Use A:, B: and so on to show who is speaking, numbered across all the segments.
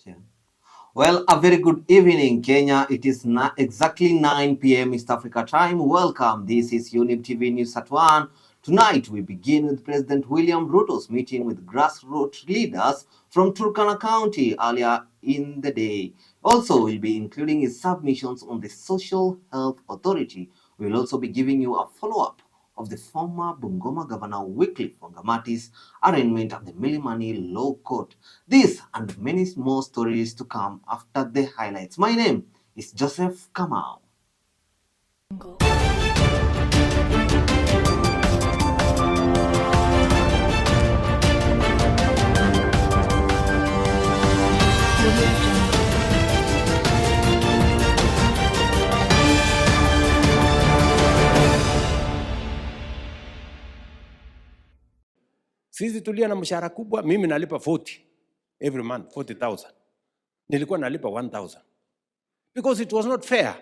A: 10. Well, a very good evening, Kenya. It is exactly 9 p.m. East Africa time. Welcome. This is Younib TV News at 1. Tonight, we begin with President William Ruto's meeting with grassroots leaders from Turkana County earlier in the day. Also, we'll be including his submissions on the Social Health Authority. We'll also be giving you a follow-up of the former Bungoma Governor Wycliffe Wangamati's arraignment at the Milimani Law Court. This and many more stories to come after the highlights. My name is Joseph Kamau.
B: Sisi tulia na mshahara kubwa, mimi nalipa 40 every month, 40,000. Nilikuwa nalipa 1,000. Because it was not fair.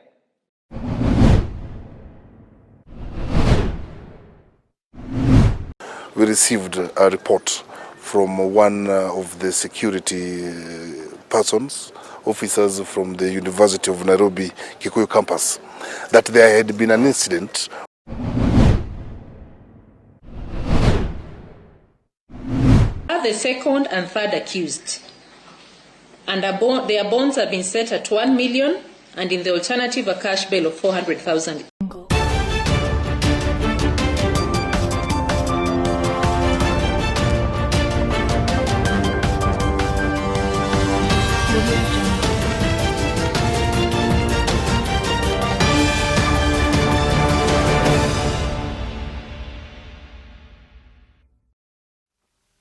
C: We received a report from one of the security persons, officers from the University of Nairobi Kikuyu campus, that there had been an incident.
D: The second and third accused, and their bonds have been set at 1 million, and in the alternative a cash bail of 400,000.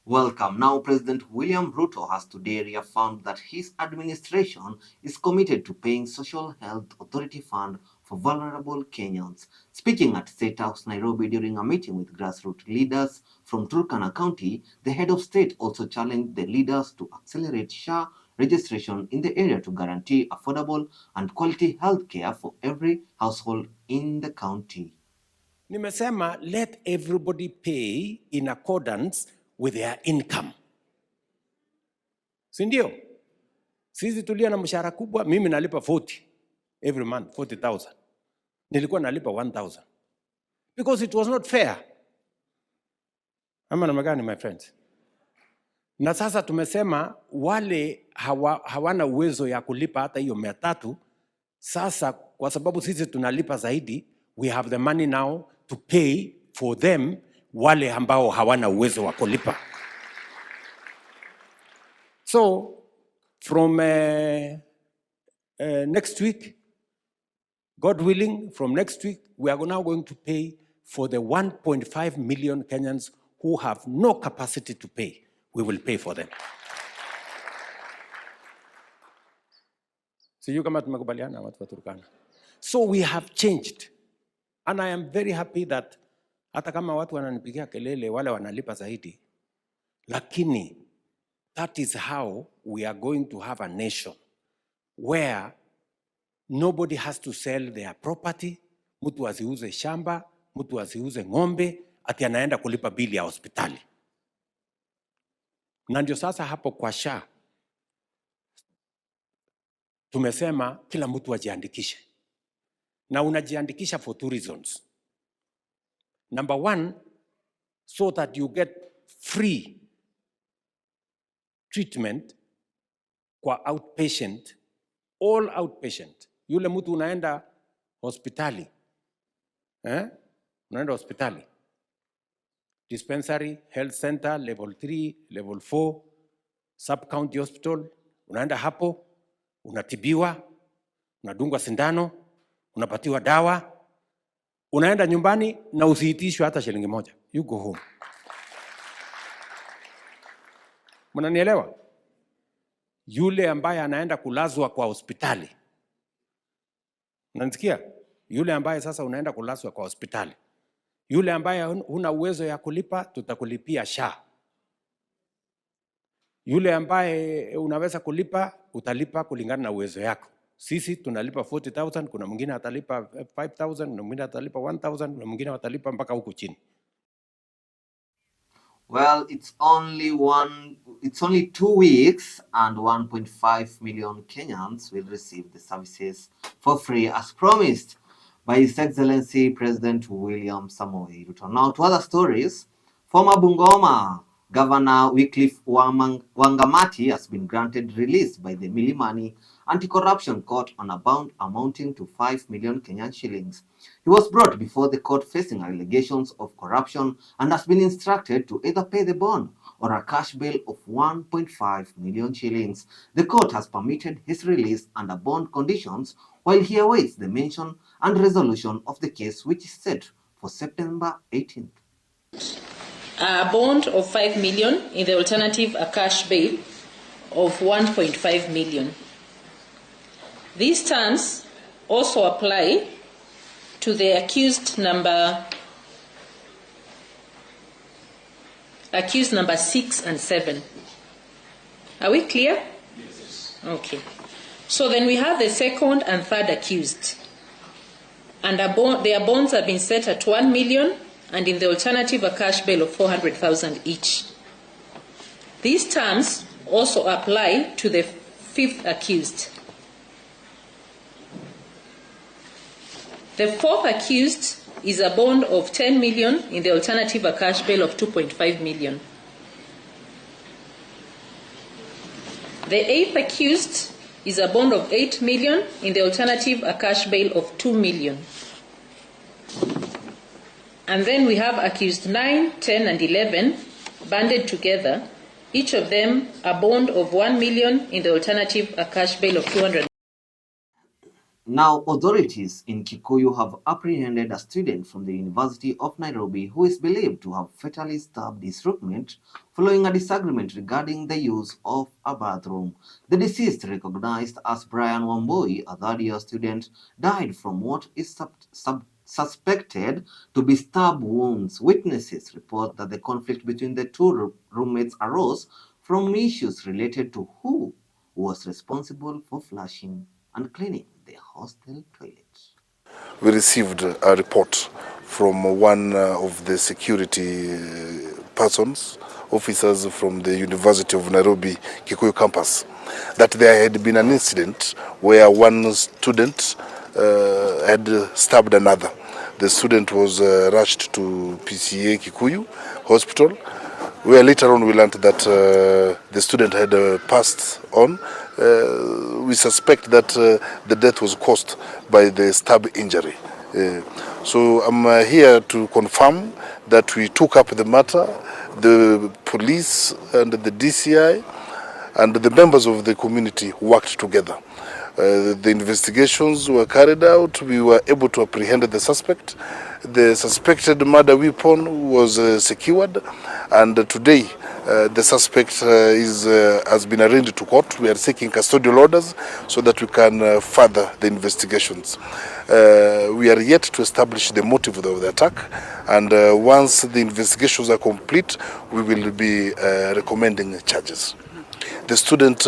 A: Welcome. Now, President William Ruto has today reaffirmed that his administration is committed to paying Social Health Authority Fund for vulnerable Kenyans. Speaking at State House, Nairobi, during a meeting with grassroots leaders from Turkana County, the head of state also challenged the leaders to accelerate SHA registration in the area to guarantee affordable and quality health care for every household in the county.
B: Nimesema, let everybody pay in accordance with their income. Sindio? Sisi tulia na mshahara kubwa, mimi nalipa 40 every month, 40,000. Nilikuwa nalipa 1,000. Because it was not fair. Ama namna gani, my friends? Na sasa tumesema wale hawana uwezo ya kulipa hata hiyo 300, sasa kwa sababu sisi tunalipa zaidi, we have the money now to pay for them, wale ambao hawana uwezo wa kulipa. So from next week, God willing, from next week we are now going to pay for the 1.5 million Kenyans who have no capacity to pay. We will pay for them. So you kama tumekubaliana watu wa Turkana. So we have changed, and I am very happy that hata kama watu wananipigia kelele wale wanalipa zaidi, lakini that is how we are going to have a nation where nobody has to sell their property, mtu asiuze shamba, mtu asiuze ng'ombe, ati anaenda kulipa bili ya hospitali. Na ndio sasa hapo kwa SHA tumesema kila mtu ajiandikishe. Na unajiandikisha for 2 reasons. Number 1, so that you get free treatment kwa outpatient, all outpatient. Yule mtu unaenda hospitali, unaenda hospitali, dispensary, health center, level 3, level 4, sub-county hospital, unaenda hapo, unatibiwa, unadungwa sindano, unapatiwa dawa, unaenda nyumbani na usiitishwe hata shilingi moja. You go home. Mnanielewa? Yule ambaye anaenda kulazwa kwa hospitali, unanisikia? Yule ambaye sasa unaenda kulazwa kwa hospitali, yule ambaye huna uwezo ya kulipa, tutakulipia SHA. Yule ambaye unaweza kulipa, utalipa kulingana na uwezo yako. Sisi tunalipa 40,000, kuna mwingine atalipa 5,000, kuna mwingine atalipa 1,000, kuna mwingine atalipa mpaka huku chini.
A: Well, it's only 2 weeks and 1.5 million Kenyans will receive the services for free as promised by His Excellency President William Samoei Ruto. Now to other stories, former Bungoma Governor Wycliffe Wangamati has been granted release by the Milimani Anti-Corruption Court on a bond amounting to 5 million Kenyan shillings. He was brought before the court facing allegations of corruption and has been instructed to either pay the bond or a cash bail of 1.5 million shillings. The court has permitted his release under bond conditions while he awaits the mention and resolution of the case, which is set for September 18th.
D: A bond of 5 million, in the alternative a cash bail of 1.5 million. These terms also apply to the accused number 6 and 7. Are we clear? Yes. Okay. So then we have the second and third accused. And their bonds have been set at 1 million and in the alternative a cash bail of 400,000 each. These terms also apply to the fifth accused. The fourth accused is a bond of 10 million, in the alternative a cash bail of 2.5 million. The eighth accused is a bond of 8 million, in the alternative a cash bail of 2 million. And then we have accused 9, 10 and 11 banded together, each of them a bond of 1 million, in the alternative a cash bail of 200.
A: Now, authorities in Kikuyu have apprehended a student from the University of Nairobi who is believed to have fatally stabbed his roommate following a disagreement regarding the use of a bathroom. The deceased, recognized as Brian Wambui, a third-year student, died from what is suspected to be stab wounds. Witnesses report that the conflict between the two roommates arose from issues related to who was responsible for flushing and cleaning the hostel toilets.
C: We received a report from one of the security persons, officers from the University of Nairobi Kikuyu campus, that there had been an incident where one student had stabbed another. The student was rushed to PCA Kikuyu hospital, where later on we learned that the student had passed on. We suspect that the death was caused by the stab injury. So I'm here to confirm that we took up the matter. The police and the DCI and the members of the community worked together. The investigations were carried out. We were able to apprehend the suspect. The suspected murder weapon was secured, and today the suspect has been arraigned to court. We are seeking custodial orders so that we can further the investigations. We are yet to establish the motive of the attack, and once the investigations are complete, we will be recommending charges. The student,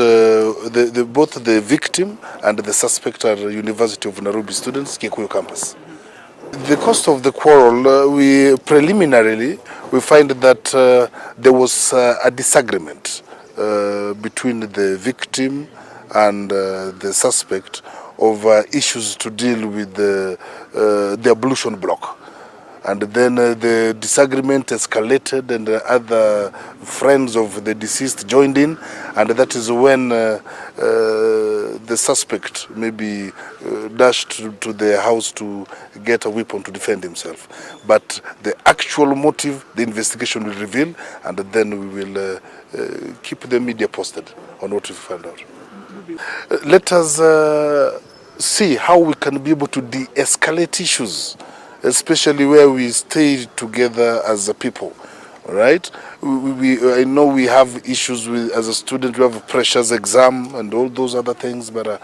C: both the victim and the suspect are University of Nairobi students, Kikuyu campus. The cause of the quarrel, preliminarily we find that there was a disagreement between the victim and the suspect over issues to deal with the ablution block. And then the disagreement escalated, and other friends of the deceased joined in, and that is when the suspect maybe dashed to the house to get a weapon to defend himself. But the actual motive, the investigation will reveal, and then we will keep the media posted on what we find out. Let us see how we can be able to de-escalate issues, especially where we stay together as a people, right? I know we have issues with, as a student, we have pressures, exam, and all those other things, but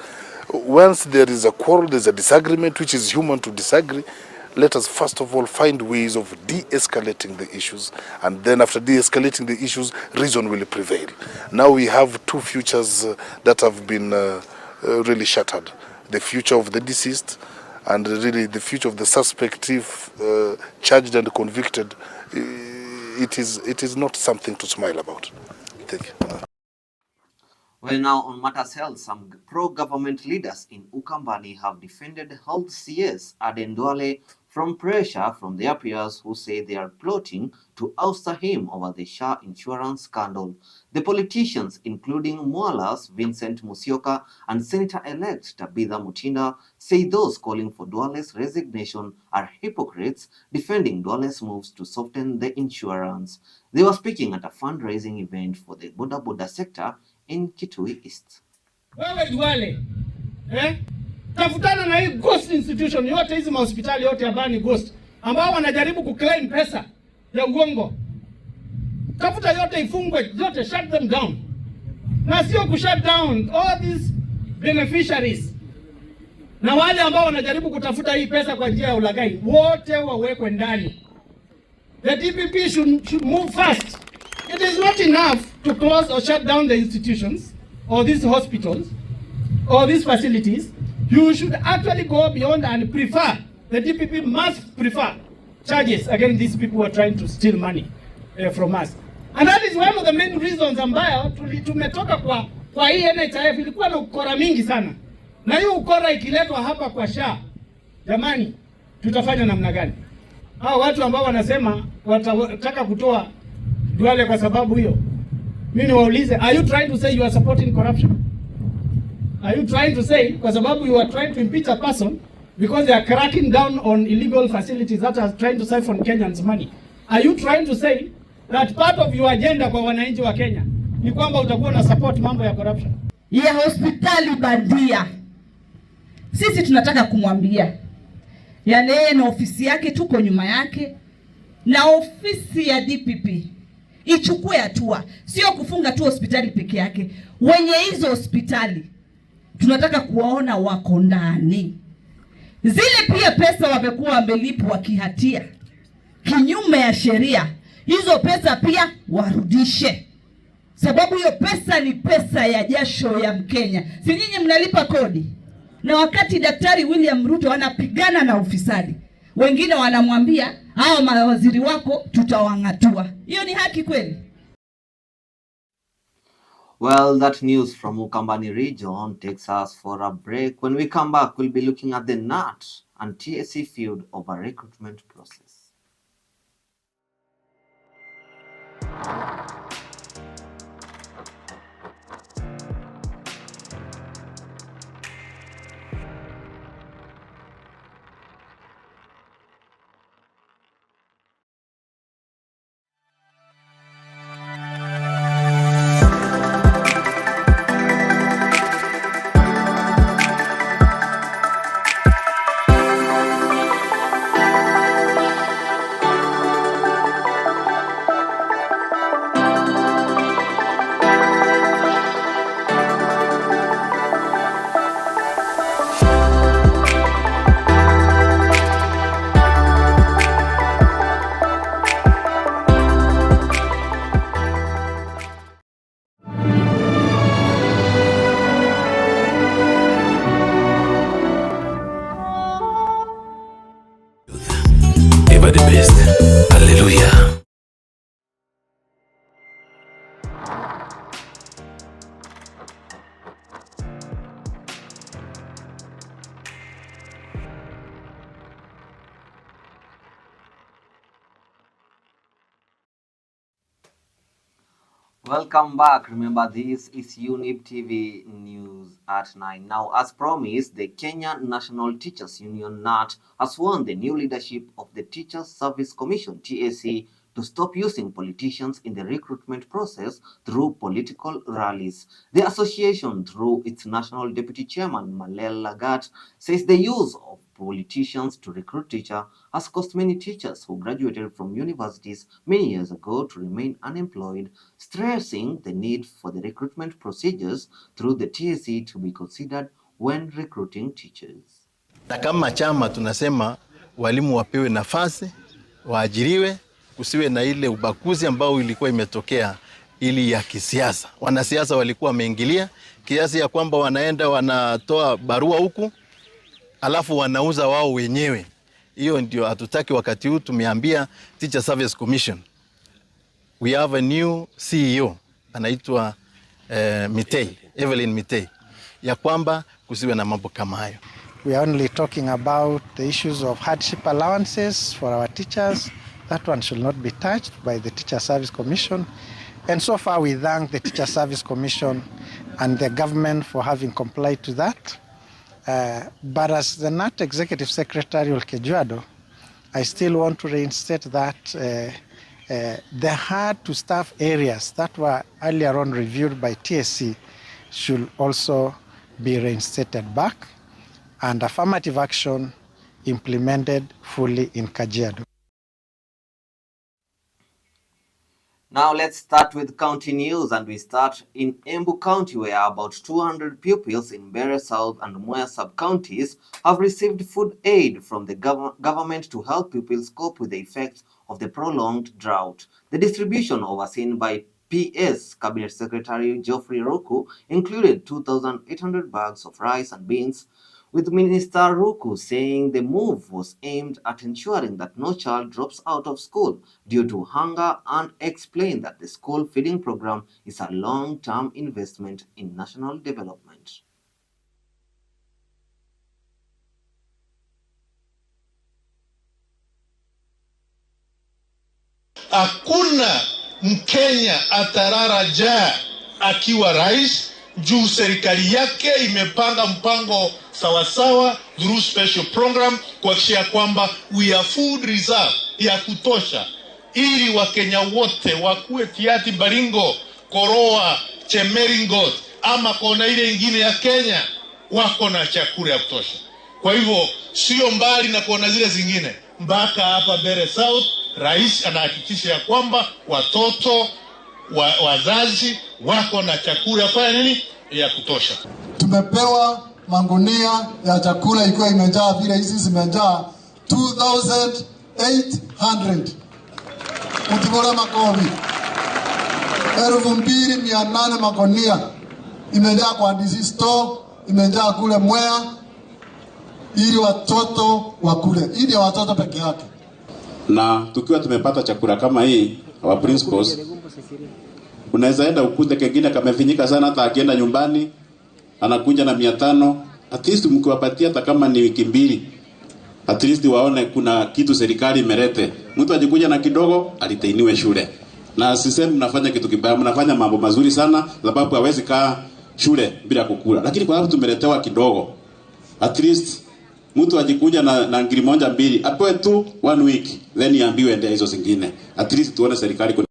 C: once there is a quarrel, there's a disagreement, which is human to disagree. Let us first of all find ways of de-escalating the issues, and then after de-escalating the issues, reason will prevail. Now we have two futures that have been really shattered. The future of the deceased, and really the future of the suspect, if charged and convicted, it is not something to smile about. Thank you.
A: Well, now on matters health, some pro-government leaders in Ukambani have defended health CS Aden Duale from pressure from their peers who say they are plotting to oust him over the SHA insurance scandal. The politicians, including Mwala's Vincent Musyoka and Senator-elect Tabitha Mutinda, say those calling for Duale's resignation are hypocrites, defending Duale's moves to soften the insurance. They were speaking at a fundraising event for the boda sector in Kitui East.
E: Wewe Duale, tafutana na hii ghost institution yote, hizi hospitali yote ambayo ni ghost, ambao wanajaribu kuclaim pesa ya uongo. Tafuta yote ifungwe, yote shut them down. Na sio kushut down all these beneficiaries. Na wale ambao wanajaribu kutafuta hii pesa kwa njia ya ulaghai, wote wawekwe ndani. The DPP should move fast. It is not enough to close or shut down the institutions or these hospitals or these facilities. You should actually go beyond and prefer, the DPP must prefer charges against these people who are trying to steal money from us. And that is one of the main reasons ambayo tumetoka kwa hii NHIF. Ilikuwa na ukora mingi sana. Na hiyo ukora ikiletwa hapa kwa SHA, jamani, tutafanya namna gani? Hao watu ambao wanasema watataka kutoa Duale kwa sababu hiyo, mimi niwaulize, are you trying to say you are supporting corruption? Are you trying to say kwa sababu you are trying to impeach a person because they are cracking down on illegal facilities that are trying to siphon Kenyans money? Are you trying to say that part of your agenda kwa wananchi wa Kenya ni kwamba utakuwa na support mambo ya corruption?
F: Ya hospitali bandia. Sisi tunataka kumwambia yale yeye na ofisi yake tuko nyuma yake, na ofisi ya DPP ichukue hatua, sio kufunga tu hospitali peke yake. Wenye hizo hospitali tunataka kuwaona wako ndani. Zile pia pesa wamekuwa wamelipwa kihatia, kinyume ya sheria, hizo pesa pia warudishe. Sababu hiyo pesa ni pesa ya jasho ya Mkenya. Si nyinyi mnalipa kodi? Na wakati Daktari William Ruto anapigana na ufisadi, wengine wanamwambia hao mawaziri wako tutawang'atua. Hiyo ni haki kweli?
A: Well, that news from Ukambani region takes us for a break. When we come back, we'll be looking at the NAT and TSC field of a recruitment process.
G: The best. Hallelujah.
A: Welcome back. Remember, this is Younib TV News at 9. Now, as promised, the Kenya National Teachers Union NAT has warned the new leadership of the Teachers Service Commission (TSC) to stop using politicians in the recruitment process through political rallies. The association, through its national deputy chairman Malel Lagat, says the use of politicians to recruit teachers has caused many teachers who graduated from universities many years ago to remain unemployed, stressing the need for the recruitment procedures through the TSC to be considered when recruiting teachers.
H: Na kama chama tunasema walimu wapewe nafasi, waajiriwe, kusiwe na ile ubaguzi ambao ilikuwa imetokea ili ya kisiasa. Wanasiasa walikuwa wameingilia kiasi ya kwamba wanaenda wanatoa barua huku alafu wanauza wao wenyewe. Hiyo ndio hatutaki. Wakati huu tumeambia Teacher Service Commission we have a new CEO anaitwa Evelyn Mitei, ya kwamba kusiwe na mambo kama hayo.
I: We are only talking about the issues of hardship allowances for our teachers. That one should not be touched by the Teacher Service Commission. And so far we thank the Teacher Service Commission and the government for having complied to that. But as the NAT Executive Secretary Olkejuado, I still want to reinstate that the hard to staff areas that were earlier on reviewed by TSC should also be reinstated back and affirmative action implemented fully in Kajiado.
A: Now let's start with county news, and we start in Embu County, where about 200 pupils in Mbeere South and Mwea sub-counties have received food aid from the government to help pupils cope with the effects of the prolonged drought. The distribution, overseen by PS Cabinet Secretary Geoffrey Ruku, included 2,800 bags of rice and beans, with Minister Ruku saying the move was aimed at ensuring that no child drops out of school due to hunger, and explained that the school feeding program is a long-term investment in national development.
J: Hakuna Mkenya atarara jaa akiwa rais juu serikali yake imepanga mpango sawasawa through special program kuhakikisha kwamba we have food reserve ya kutosha ili Wakenya wote wakuwe Tiati, Baringo, Koroa, Chemeringot ama kona ile ingine ya Kenya wako na chakula ya kutosha. Kwa hivyo sio mbali na kona zile zingine, mpaka hapa Mbeere South rais anahakikisha ya kwamba watoto wazazi wako na chakula kwa nini ya kutosha.
K: Tumepewa mangunia ya chakula ikiwa imejaa vile hizi zimejaa 2,800. Utibora makovi 2,800 magunia imejaa kwa DC store, imejaa kule Mwea ili watoto wakule. Ili watoto peke yake.
L: Na tukiwa tumepata chakula kama hii, our principals, unaweza enda ukute kengine kamefinyika sana, hata akienda nyumbani anakuja na 500. At least mkiwapatia hata kama ni wiki mbili, at least waone kuna kitu serikali imelete. Mtu ajikuja na kidogo alitainiwe shule. Na sisemi mnafanya kitu kibaya, mnafanya mambo mazuri sana, sababu hawezi kaa shule bila kukula. Lakini kwa sababu tumeletewa kidogo, at least mtu ajikuja na ngiri moja mbili, apewe tu 1 week, then yaambiwe ende hizo zingine. At least tuone serikali.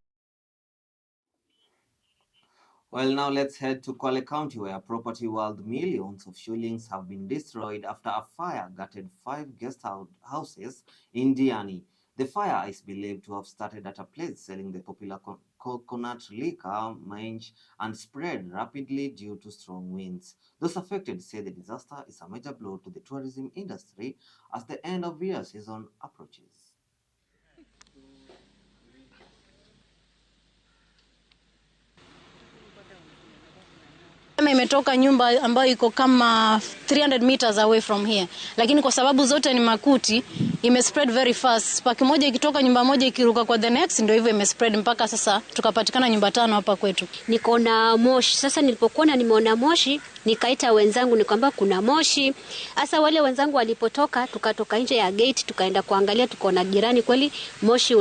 A: Well, now let's head to Kwale County, where property worth millions of shillings have been destroyed after a fire gutted 5 guest houses in Diani. The fire is believed to have started at a place selling the popular coconut liquor, mange, and spread rapidly due to strong winds. Those affected say the disaster is a major blow to the tourism industry as the end of year season approaches.
M: Imetoka nyumba ambayo iko kama 300 meters away from here, lakini kwa sababu zote ni makuti imespread very fast. Spark moja ikitoka nyumba moja ikiruka kwa the next, ndio hivyo imespread mpaka sasa tukapatikana nyumba 5 hapa kwetu.
N: Niko na moshi. Sasa nilipokuona nimeona moshi, nikaita wenzangu nikamwambia kuna moshi. Sasa wale wenzangu walipotoka, tukatoka nje ya gate tukaenda kuangalia, tukaona jirani kweli moshi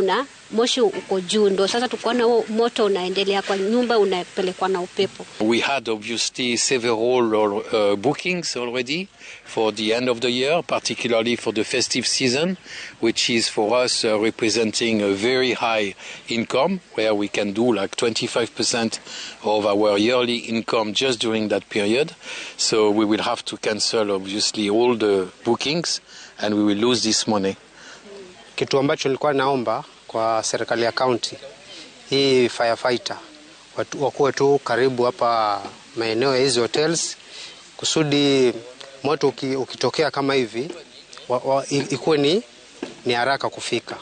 N: uko juu, ndo sasa tukaona moto unaendelea kwa nyumba unapelekwa na upepo.
O: We had obviously several bookings already for the end of the year, particularly for the festive season, which is for us representing a very high income, where we can do like 25% of our yearly income just during that period. So we will have to cancel obviously all the bookings and we will lose this money.
P: Kitu ambacho nilikuwa naomba kwa serikali ya county, hii firefighter wakuwe tu karibu hapa maeneo ya hizo hotels, kusudi moto ukitokea kama hivi ikuwe ni haraka kufika.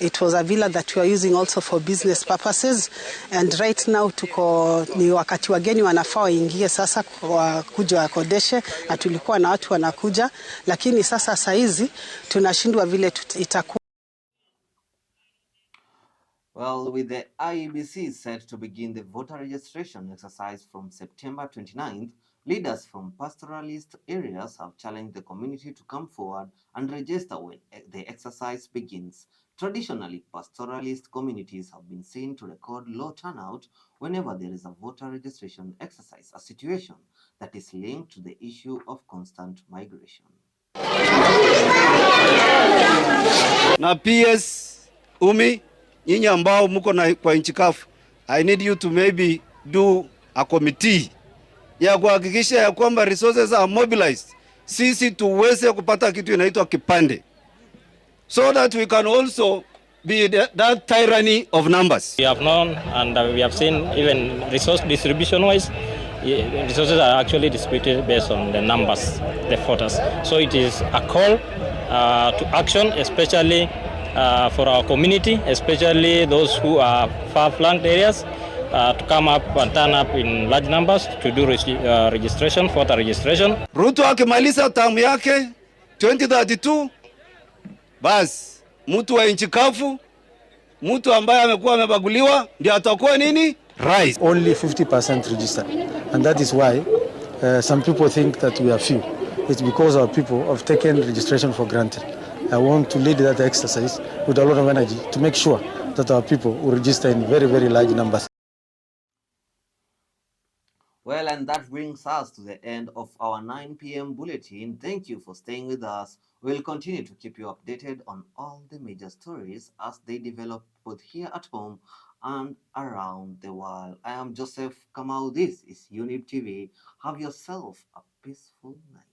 Q: It was a villa that we are using also for business purposes, and right now ni wakati wageni wanafaa waingie sasa kuja wakodeshe, na tulikuwa na watu wanakuja, lakini sasa saizi tunashindwa vile itakuwa.
A: Well, with the IEBC set to begin the voter registration exercise from September 29th, leaders from pastoralist areas have challenged the community to come forward and register when the exercise begins. Traditionally, pastoralist communities have been seen to record low turnout whenever there is a voter registration exercise, a situation that is linked to the issue of constant migration.
R: Na PS Umi, nyinyi ambao mko na kwa nchi kafu, I need you to maybe do a committee ya kuhakikisha ya kwamba resources are mobilized, sisi tuweze kupata kitu inaitwa kipande, so that we can also be that tyranny of numbers.
S: We have known and we have seen even resource distribution wise, resources are actually distributed based on the numbers, the voters. So it is a call to action, especially for our community, especially those who are far-flung areas, to come up and turn up in large numbers to do registration, voter registration.
R: Ruto akimaliza term yake 2032, bas mtu wa nchi kavu, mtu ambaye amekuwa amebaguliwa ndio atakuwa nini? Rais.
T: Only 50% registered, and that is why some people think that we are few. It's because our people have taken registration for granted. I want to lead that exercise with a lot of energy to make sure that our people will register in very, very large numbers.
A: Well, and that brings us to the end of our 9 p.m. bulletin. Thank you for staying with us. We'll continue to keep you updated on all the major stories as they develop both here at home and around the world. I am Joseph Kamau. This is Younib TV. Have yourself a peaceful night.